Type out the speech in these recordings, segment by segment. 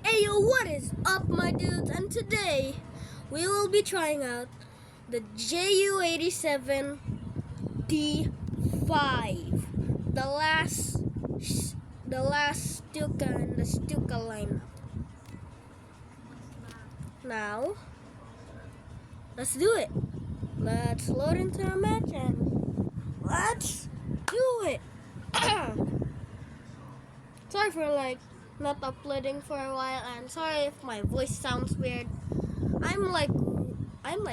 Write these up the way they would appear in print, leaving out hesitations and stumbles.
Ayo, what is up, my dudes? And today we will be trying out the JU87 D-5, the last Stuka in the Stuka lineup. Now, let's do it. Let's load into a match and let's do it. Sorry for not uploading for a while, and sorry if my voice sounds weird. I'm like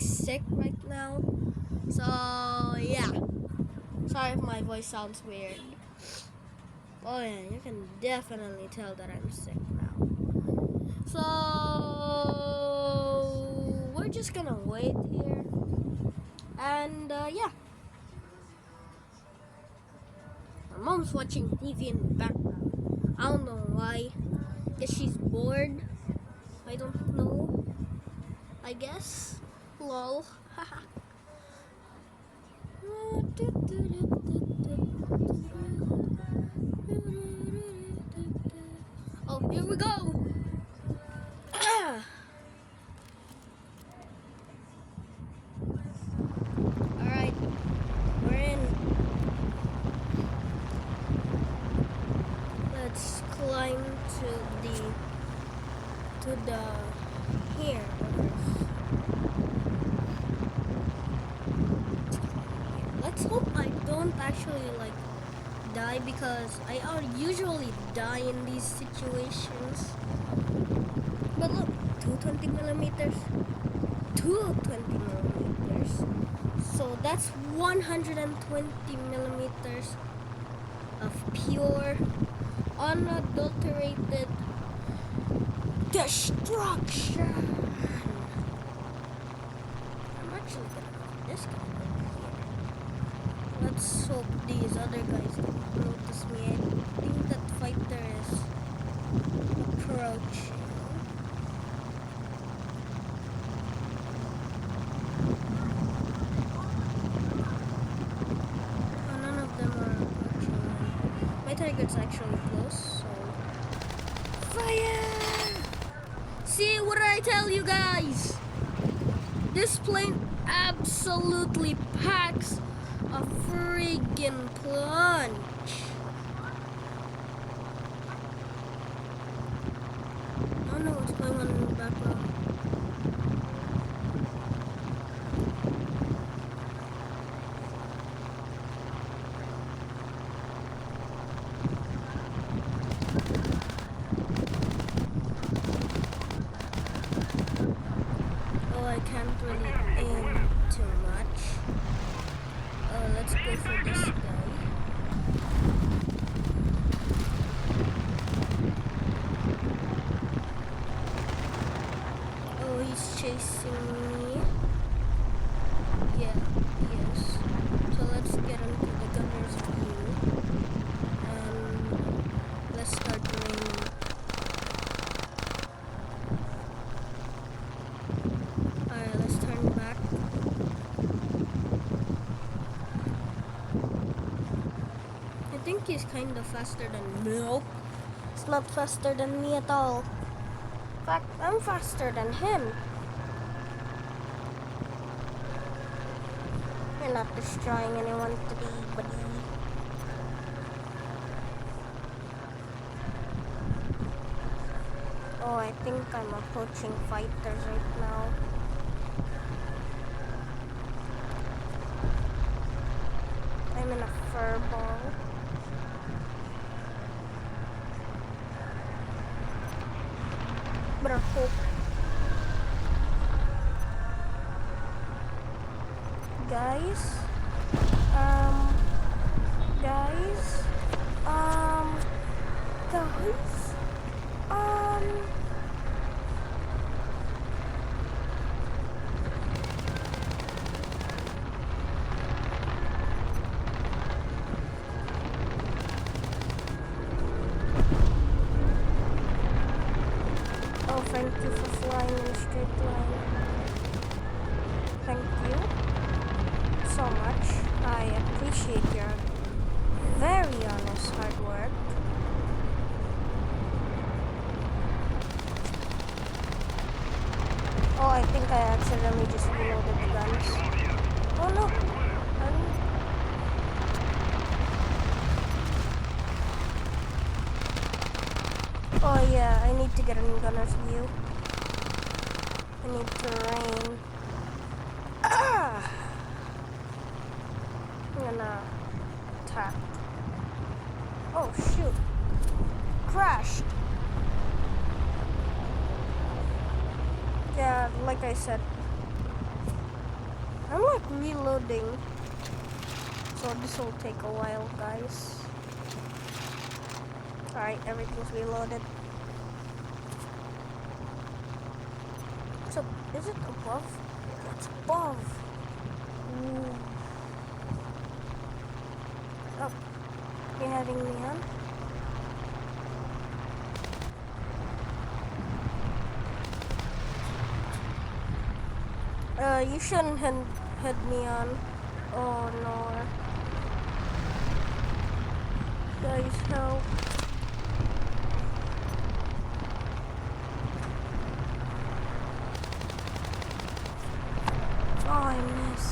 sick right now, so yeah. Sorry if my voice sounds weird. Oh yeah, you can definitely tell that I'm sick now. So we're just gonna wait here, and yeah. My mom's watching TV in the background. I don't know why. Guess she's bored. I don't know. I guess. Lol. Oh, here we go. Alright. We're in. Let's climb to the here. Let's hope I don't actually die, because I usually die in these situations. But look, 220 millimeters, 220 millimeters. So that's 120 millimeters of pure, unadulterated destruction. I'm actually gonna put this guy over here. Let's hope these other guys don't notice me. I think that fighter is approaching. Oh, none of them are approaching. My target's actually close, so fire! See, what did I tell you guys? This plane absolutely packs a friggin' punch. I don't know what's going on in the background. Oh, I can't really aim too much. Let's go for this guy. Oh, he's chasing me. Yeah, yes. So let's get into the gunner's view. And let's start raining. Alright, let's turn back. I think he's kind of faster than me. Nope. It's not faster than me at all. In fact, I'm faster than him. You're not destroying anyone today, buddy. Oh, I think I'm approaching fighters right now. I'm in a fur ball. But I hope. Guys, oh, thank you for flying in a straight line. Thank you so much. I appreciate your very honest hard work. I accidentally just reloaded the guns. Oh no! Oh yeah, I need to get a new gunner's view. I need terrain. Ah! I'm gonna attack. Oh shoot! Crashed! Yeah, like I said, I'm like reloading, so this will take a while, guys. Alright, everything's reloaded. So, is it above? It's above. Ooh. Oh, you're heading me on? You shouldn't head me on. Oh no. Guys, help. Oh, I miss.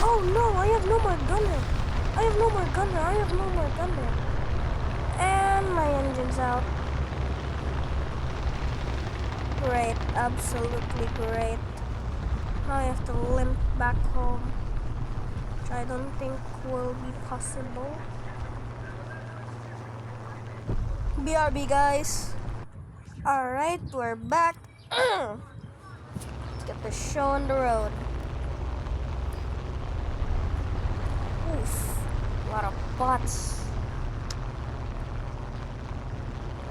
Oh no, I have no more gunner. I have no more gunner. I have no more gunner. And my engine's out. Great, absolutely great. Now I have to limp back home, which I don't think will be possible. BRB, guys. Alright, we're back. Let's get the show on the road. Oof, a lot of bots.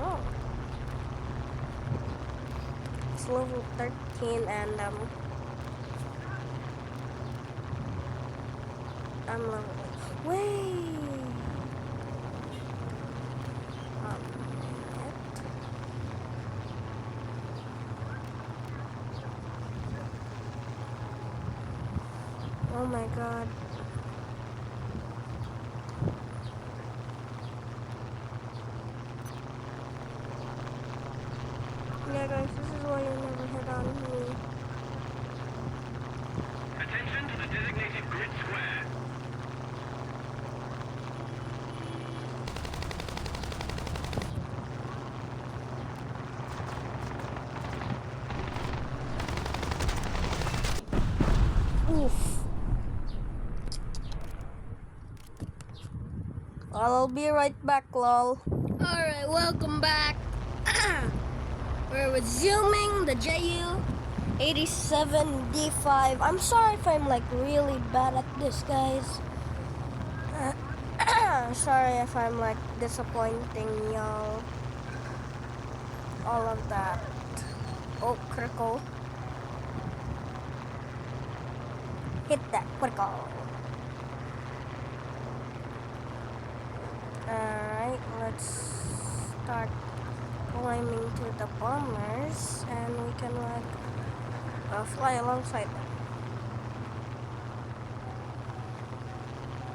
Oh. It's level 13 and I'm level way. Oh my god. Yeah guys, this is why you never hit on me. Attention to the designated grid square. Oof. I'll be right back, lol. Alright, welcome back. We're resuming the JU 87 D-5. I'm sorry if I'm like really bad at this, guys. Sorry if I'm like disappointing y'all. All of that. Oh, critical. Hit that critical. Alright, let's start climbing to the bombers and we can like fly alongside them.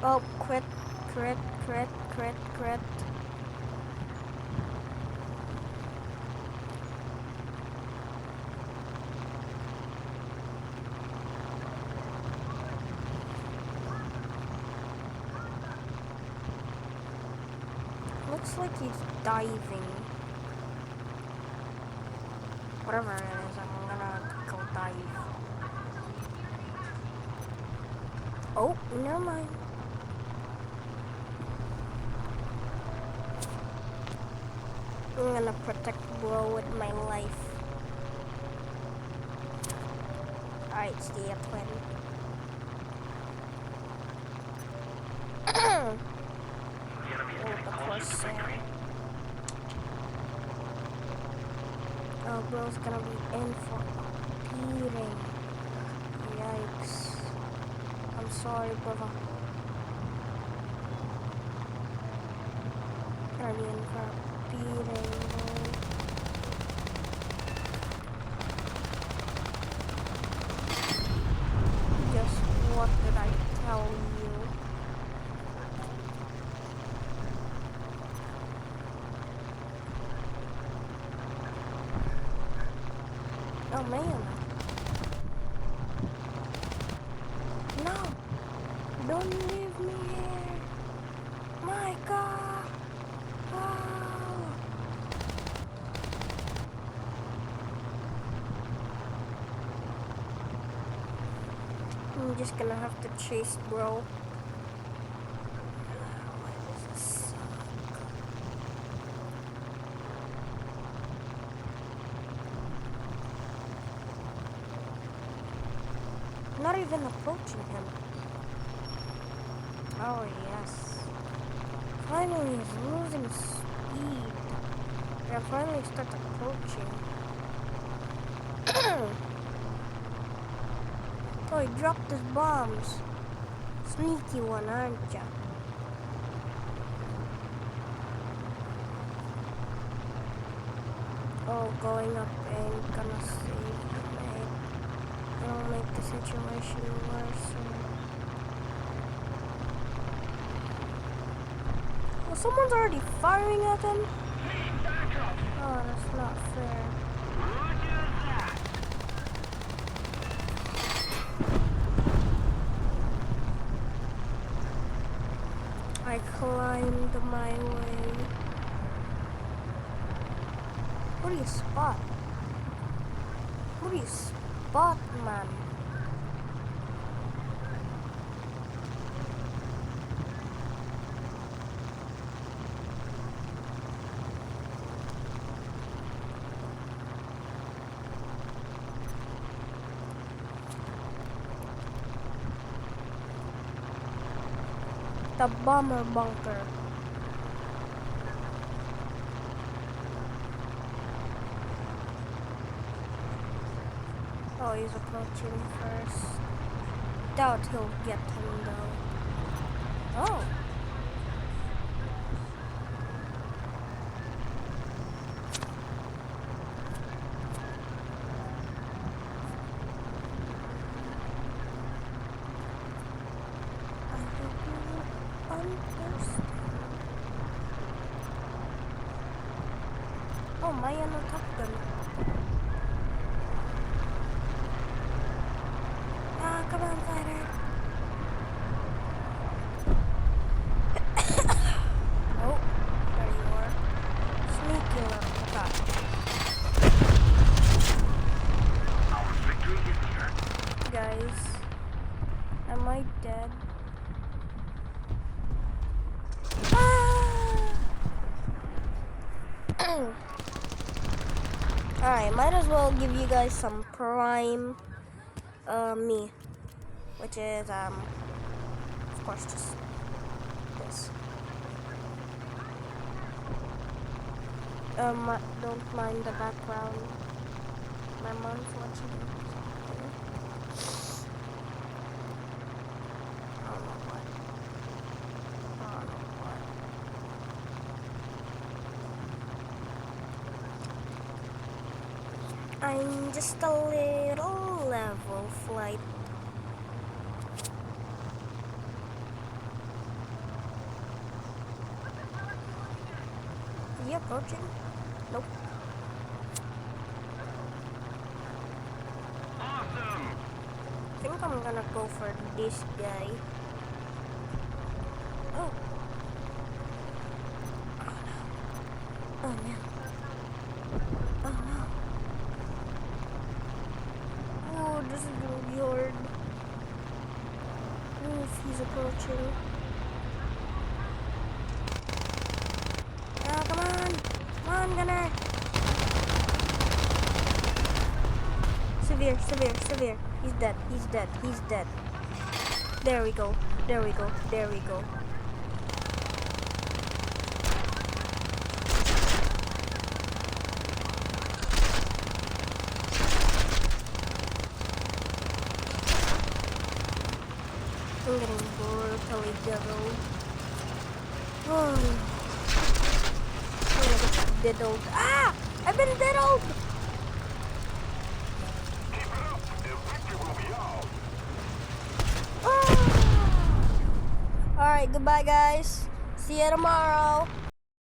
Oh, crit. Looks like he's diving. Whatever it is, I'm gonna go dive. Oh, never mind. I'm gonna protect bro with my life. Alright, stay up twin. Oh, the Corsair. Oh, bro's gonna be in for a beating. Yikes. I'm sorry, brother. Gonna be in for a beating, boy. Just what did I tell you? man. No! Don't leave me here! My God! Oh. I'm just gonna have to chase, bro. Not even approaching him. Oh yes. Finally he's losing speed. And I finally start approaching. Oh, he dropped his bombs. Sneaky one, aren't ya? Oh, going up ain't gonna save me, mate. It'll make the situation worse. Well, someone's already firing at him? Oh, that's not fair. I climbed my way. What do you spot? What do you spot, man? The bomber bunker. Oh, he's approaching first. Doubt he'll get him though. Oh. Oh, my attacked them. Ah, come on, fighter. Oh, there you are. Sneaky little attack. Our victory is near. Guys, am I dead? Alright, might as well give you guys some prime me, which is of course just this. Don't mind the background. My mom's watching it. I don't know what. I'm just a little level flight. Is he approaching? Nope. Awesome! I think I'm gonna go for this guy. Oh. Oh no. Oh no. Oh no. Oh, this is gonna be hard. If he's approaching. Oh, come on. Come on, Gunner. Severe, severe, severe. He's dead, he's dead, he's dead. There we go, there we go, there we go. I'm getting brutally diddled. Oh. I'm gonna get diddled. Ah! I've been diddled! Keep it up! The victory will be ours! Ah! Alright, goodbye guys. See you tomorrow.